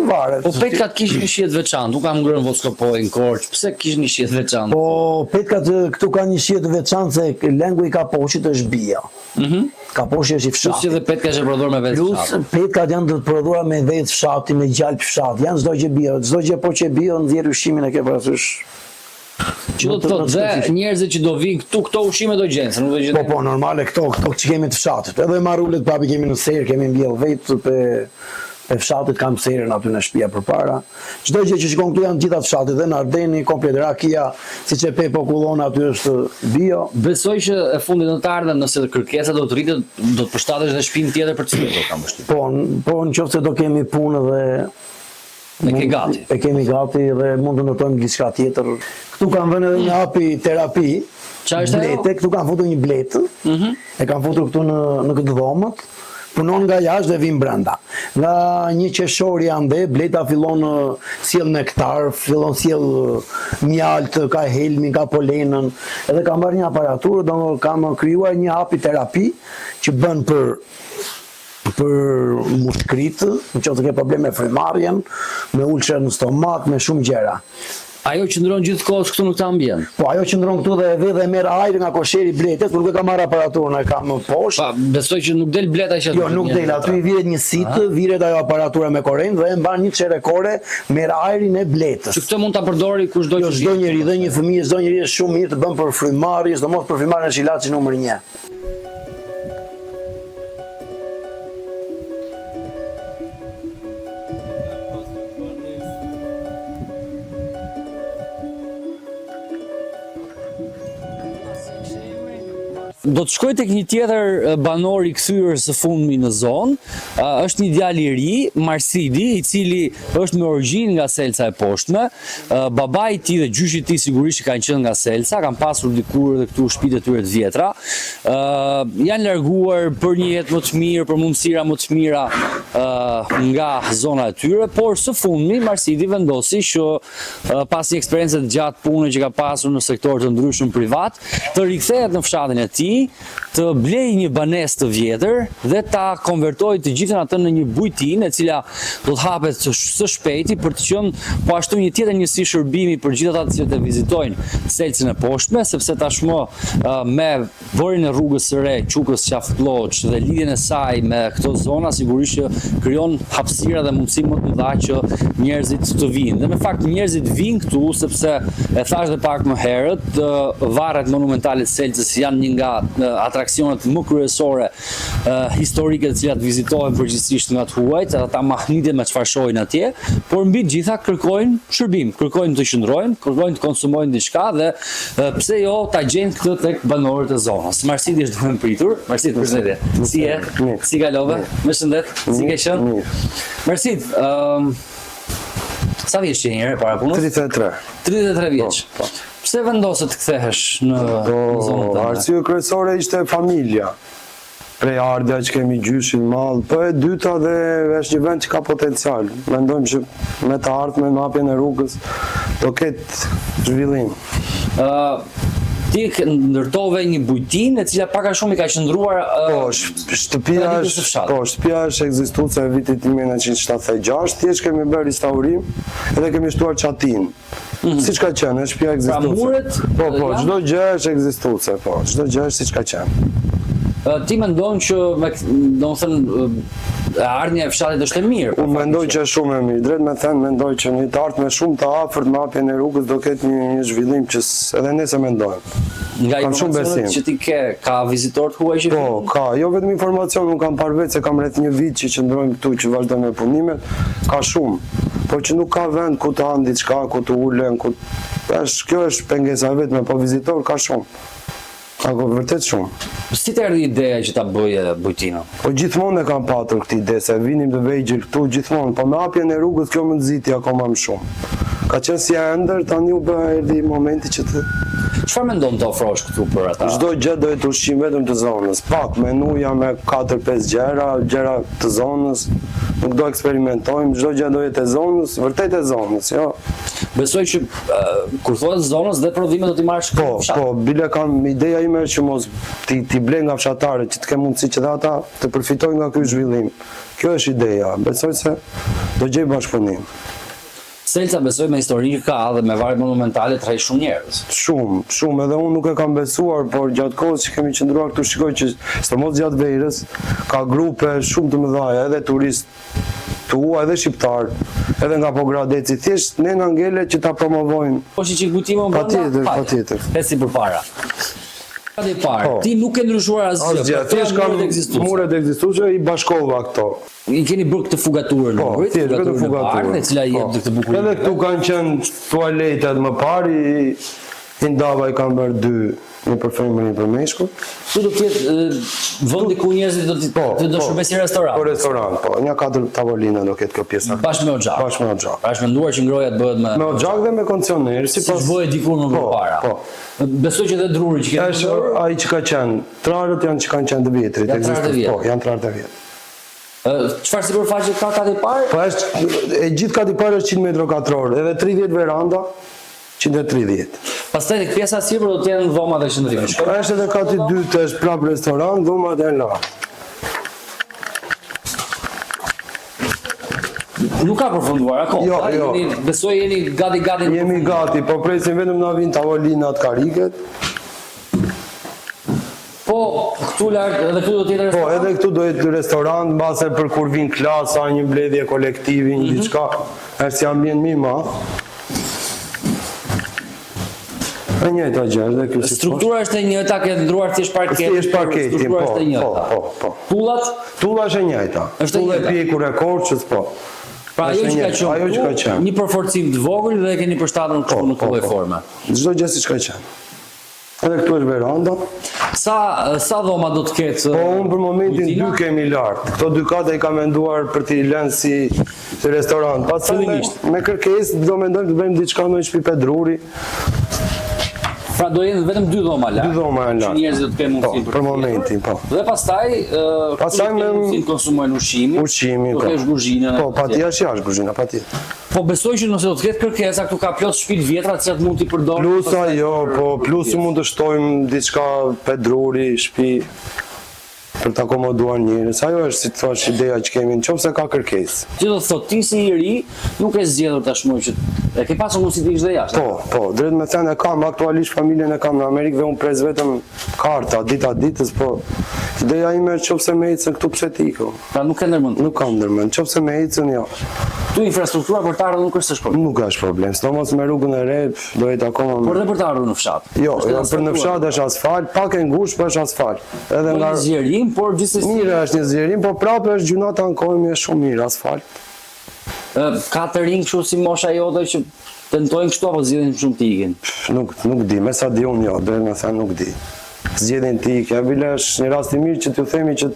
varet. Po petkat kishin një shihet veçantë, nuk kam ngrënë voskopoj në Korçë, pse kishin një shihet veçantë? Po petkat këtu kanë një shihet veçantë se lengu i kaposhit është bio. Kaposhi është i fshatit. Plus edhe petka që prodhuar me vetë fshat. Plus petkat janë të prodhuara me vetë fshati, me gjalp fshat. Janë çdo gjë bio, çdo gjë po që bio nxjerr ushqimin e ke parasysh Që do të thotë dhe njerëzit që do vinë këto ushqime do gjenë, se nuk do gjenë. Po, normale këto që kemi të fshatit. Edhe marullet papi kemi në serë, kemi mbjell vetë pe fshatit, kam serën aty në shtëpia përpara. Çdo gjë që shikon këtu janë gjitha të fshatit, dhe në Ardeni, komplet rakia, siç e Pepo kullon aty është bio. Besoj që e fundit në të ardhmen, nëse kërkesa do të rritet, do të përshtatesh dhe shtëpinë tjetër për të cilën do kam vështirë. Po, nëse do kemi punë dhe e kemi gati dhe mund të ndërtojmë diçka tjetër. Këtu kam vënë edhe një hapi terapi. Çfarë është ajo? Blete, këtu kam futur një bletë. E kam futur këtu në këtë dhomët. Punon nga jashtë dhe vim brenda. Nga një qeshori ande, bleta fillon sjell nektar, fillon sjell mjalt, ka helmin, ka polenën. Edhe kam marrë një aparaturë, do kam krijuar një hapi terapi që bën për mushkrit, në qoftë ke probleme me frymarrjen, me ulçer në stomak, me shumë gjëra. Ajo qëndron gjithkohës këtu në këtë ambient. Po, ajo qëndron këtu dhe merr ajër nga kosheri bletes, por nuk e kam marrë aparaturën, e kam poshtë. Pa, besoj që nuk del bleta që Jo, nuk del, aty i viret një sitë, viret ajo aparatura me korrent dhe e mban një çerekore merr ajrin e bletës. Që këtë mund ta përdori kushdo që çdo njeri, dhe një fëmijë, çdo njeri është shumë mirë të bën për frymarrje, sidomos për frymarrjen është ilaçi numër 1. Do të shkoj tek një tjetër banor i kthyer së fundmi në zonë. Është një djalë i ri, Marsidi, i cili është me origjinë nga Selca e poshtme. Babai i tij dhe gjyshi i tij sigurisht kanë qenë nga Selca, kanë pasur dikur edhe këtu shtëpitë e tyre të vjetra. Janë larguar për një jetë më të mirë, për mundësira më të mira nga zona e tyre, por së fundmi Marsidi vendosi që pasi eksperiencë të gjatë pune që ka pasur në sektor të ndryshëm privat, të rikthehet në fshatin e tij, të blej një banesë të vjetër dhe ta konvertoj të gjithën atë në një bujtinë e cila do të hapet së shpejti për të qenë po ashtu një tjetër njësi shërbimi për gjithë ata që të vizitojnë Selcën e poshtme, sepse tashmë me vërin e rrugës së re, Qukës Qafploç dhe lidhjen e saj me këto zona sigurisht që krijon hapësira dhe mundësi më të mëdha që njerëzit të vinë. Dhe në fakt njerëzit vinë këtu sepse e thash edhe pak më herët, varret monumentale të Selcës janë një nga atraksionet më kryesore historike të cilat vizitohen përgjithsisht nga të huajt, ata mahnitjet me çfarë shohin atje, por mbi të gjitha kërkojnë shërbim, kërkojnë të qëndrojnë, kërkojnë të konsumojnë diçka dhe pse jo ta gjejnë këtë tek banorët e zonës. Marsidi është duke pritur. Marsit, përshëndetje. Si je? Si kalove? Me shëndet? Si ke qenë? Marsit, sa vjeç je njëherë para punës? 33. 33 vjeç. Pse vendose të kthehesh në zonën tënde? Arsye kryesore ishte familja. Prej ardha që kemi gjyshin mall, po e dyta dhe është një vend që ka potencial. Mendojmë që me të ardhmen me hapjen e rrugës do ketë zhvillim. Ti ndërtove një bujtinë e cila pak a shumë i ka qëndruar shtëpia është ekzistuese e vitit 1976, thjesht kemi bërë restaurim edhe kemi shtuar çatin. Siç ka qenë, është shtëpia ekzistuese. Pra muret? Po, çdo gjë është ekzistuese, po, çdo gjë është siç ka qenë. Ti mendon që, domethënë, ardhmja e fshatit është e mirë? Unë mendoj që është shumë e mirë. Drejt me thënë, mendoj që një të ardhme shumë të afërt me hapjen e rrugës do ketë një zhvillim që edhe ne se mendojmë. Nga informacionet që ti ke, ka vizitor të huaj që Po, ka. Jo vetëm informacion, unë kam parë vetë se kam rreth një vit që qëndrojmë këtu, që vazhdojmë me punimet, ka shumë. Por që nuk ka vend ku të hanë diçka, ku të ulen, kjo është pengesa vetme, po vizitor ka shumë. Ka vërtet shumë. Si të erdhi ideja që ta bëje bujtinën? Po gjithmonë e kam patur këtë ide, se vinim të vegjël këtu gjithmonë, po me hapjen e rrugës kjo më nxiti akoma më shumë. Ka qenë si ëndër, tani u bë erdhi momenti që të... Çfarë mendon të ofrosh këtu për ata? Çdo gjë do të ushqim vetëm të zonës. Pak menuja me 4-5 gjëra të zonës. Nuk do eksperimentojmë, çdo gjë do jetë e zonës, vërtet e zonës, jo. Besoj që kur thotë zonës dhe prodhimet do t'i marrësh këtu fshat. Po, bile kam ideja ime që mos ti ble nga fshatarët, që të ke mundësi që dhe ata të përfitojnë nga ky zhvillim. Kjo është ideja. Besoj se do gjej bashkëpunim. Selca besoj me histori ka dhe me varret monumentale të shumë njerëz. Shumë, edhe unë nuk e kam besuar, por gjatë kohës që kemi qëndruar këtu shikoj që sidomos gjatë verës ka grupe shumë të mëdha, edhe turistë tu edhe shqiptar, edhe nga Pogradeci, thjesht ne na ngele që ta promovojmë. Po që gutimo më Patjetër, patjetër. Pesi përpara. Dhe parë, ti nuk ke ndryshuar asgjë. Thjesht kam muret ekzistuese, i bashkova këto. I keni bërë këtë fugaturën në Po, thjesht vetëm fugaturën. e cila jep këtë bukurinë. Edhe këtu kanë qenë tualetet më parë, i ndava i kanë bërë 2, një për femër, një për meshkull. Këtu do të jetë vendi ku njerëzit do të shërbesin restorant. Po restorant, po, një 4 tavolina do ketë kjo pjesa. Bashkë me oxhak. Bashkë me oxhak. Pra është menduar që ngroja të bëhet Me oxhak dhe me kondicioner, siç bëhej dikur më përpara. Po. Besoj që edhe druri që keni Është ai që ka qenë. Trarët janë që kanë qenë të vjetrit. Janë trarët e vjetrit. Po, janë trarët e vjetrit. Çfarë sipërfaqe ka kati parë? Po është e gjithë kati parë është 100 metra katror, edhe 30 veranda, 130. Pastaj tek pjesa e sipër do të jenë dhomat e qendrimit. Është edhe kati 2 është prap restorant, dhomat e lartë. Nuk ka përfunduar akoma. Jo. Besoj jeni gati. Jemi gati, po presim vetëm na vinë tavolinat kariket. Po, këtu lart edhe këtu do të jetë Po, restorant. edhe këtu do jetë restorant, mbase për kur vin klasa, një mbledhje kolektivi, një diçka, është si ambient më i madh. E njëjta gjë, edhe kjo si Struktura është e njëjta, ke ndruar thjesht parketin. thjesht parketin, Struktura është e njëjta. po. Tullat, Tulla është e njëjta. Është e Tulla e njëjta. pjekur e korçës, po. pra ajo që ka Ajo që ka qenë, qenë. një përforcim të vogël dhe e keni përshtatën kështu në këtë lloj forme. Çdo gjë siç ka qenë. Edhe këtu është veranda. Sa dhoma do të ketë? Po unë për momentin kuzhina? 2 kemi lart. Këto 2 kate i ka menduar për t'i lënë si restorant. Pastaj me kërkesë do mendojmë të bëjmë diçka në shtëpi Pedruri. Pra do jenë vetëm 2 dhoma lart. 2 dhoma Që lart. njerëzit do të kenë mundësinë Për momentin, po. Dhe pastaj Pastaj me mundësinë konsumojnë ushqimin. Ushqimin, do po. kesh kuzhinën. Po, patjetër jashtë kuzhina, patjetër. Po besoj që nëse do të ketë kërkesa, këtu ka plot shtëpi të vjetra që mund t'i përdorë. Plus ajo, po plus mund të shtojmë diçka Pedruri, shtëpi për të akomoduar njerëz. Ajo është si të thash ideja që kemi, nëse ka kërkesë. Që do të thotë ti si i ri, nuk e zgjedhur tashmë që e ke pasur mundësi të ikësh dhe jashtë. Po, drejt me thënë e kam aktualisht familjen e kam në Amerikë dhe unë pres vetëm karta dita ditës, po ideja ime është nëse me ecën këtu pse ti iko. Pra nuk ke ndërmend. Nuk kam ndërmend, nëse me ecën jo. Tu infrastruktura për të ardhur nuk është problem. Nuk është problem, sidomos me rrugën e re do jetë akoma. Por edhe për të ardhur në fshat. Jo, për në fshat është asfalt, pak e ngushtë, po është asfalt. Edhe nga Nga zgjerim, por gjithsesi mirë është një zgjerim, po prapë është gjunata ankohemi është shumë mirë asfalt. ka të rinj kështu si mosha jote që tentojnë kështu apo zgjidhin shumë të ikin. Nuk di, me sa di unë jo, dhe me thënë nuk di. Zgjedhin të ikë, ja bile është një rast i mirë që t'ju themi që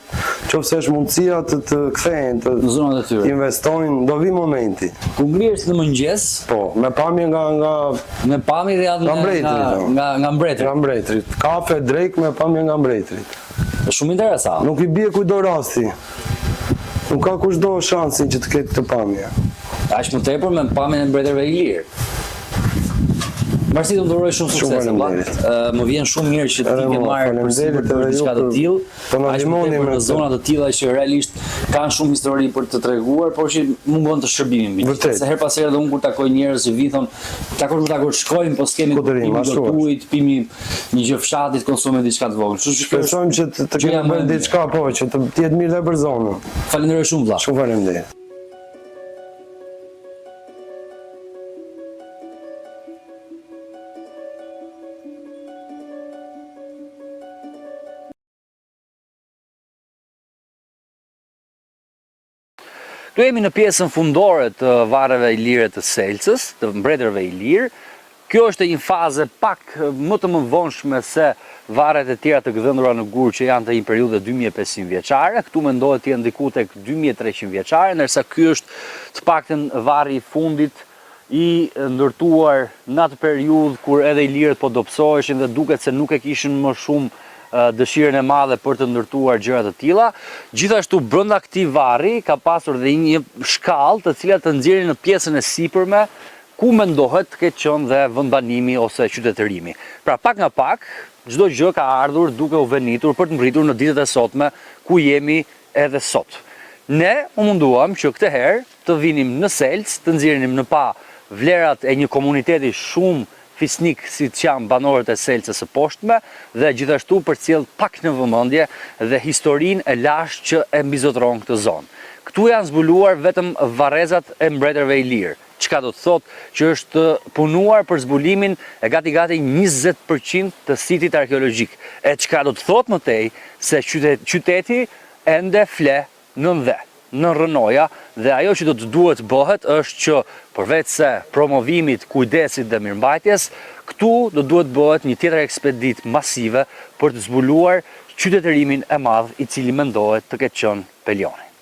qofse është mundësia të kthehen, Në zonat e tyre. investojnë, do vi momenti. Ku ngrihesh në mëngjes, Po, me pamje nga me pamje dhe Nga mbretërit, nga mbretërit. nga mbretërit. Kafe, drejk me pamje nga mbretërit. Shumë interesant. Nuk i bie kujdo rasti. Nuk ka kushdo shansin që të ketë këtë pamje. Aq më tepër me pamjen e mbretërve i lirë. Marsi do të uroj shumë sukses. faleminderit. Më vjen shumë mirë që ti Edhe ke mua, marrë faleminderit përsipër për edhe diçka ju të për- tillë. po na Aq më ndihmoni tepër me në këtë. zona të tilla që realisht kanë shumë histori për të treguar, por që mungon të shërbimin mbi. Vërtet. Se her pas here edhe unë kur takoj njerëz që vi thon, takoj shkojmë, po s'kemi Ku të rim, pimi ashtu është. gatuit, pimi një gjë fshatit, konsumojmë diçka të vogël. Kështu që kjo është- Shpresojmë që të që kemi jam bërë më- diçka, po, që të jetë mirë dhe për zonën. Falenderoj shumë vëlla. Shumë faleminderit. Këtu jemi në pjesën fundore të varreve ilire të Selcës, të mbretërve ilirë. Kjo është një fazë pak më të mëvonshme se varret e tjera të gdhëndura në gur që janë të një periudhe 2500 vjeçare. Këtu mendohet të jenë diku tek 2300 vjeçare, ndërsa ky është të paktën varri i fundit i ndërtuar në atë periudhë kur edhe ilirët po dobësoheshin dhe duket se nuk e kishin më shumë dëshirën e madhe për të ndërtuar gjëra të tilla. Gjithashtu brenda këtij varri ka pasur dhe një shkallë të cilat të nxjerrin në pjesën e sipërme ku mendohet të ketë qenë dhe vendbanimi ose qytetërimi. Pra pak nga pak çdo gjë ka ardhur duke u venitur për të mbritur në ditët e sotme ku jemi edhe sot. Ne u munduam që këtë herë të vinim në Selcë, të nxjerrim në pa vlerat e një komuniteti shumë fisnik si që janë banorët e Selcës së poshtme dhe gjithashtu përcjell pak në vëmendje dhe historinë e lashtë që e mbizotron këtë zonë. Këtu janë zbuluar vetëm varrezat e mbretërve i lirë. Çka do të thotë që është punuar për zbulimin e gati 20% të sitit arkeologjik. E çka do të thotë më tej se qyteti ende fle në rënoja, dhe ajo që do të duhet bëhet është që përveç se promovimit, kujdesit dhe mirëmbajtjes, këtu do duhet bëhet një tjetër ekspedit masive për të zbuluar qytetërimin e madh i cili mendohet të ketë qenë Pelioni.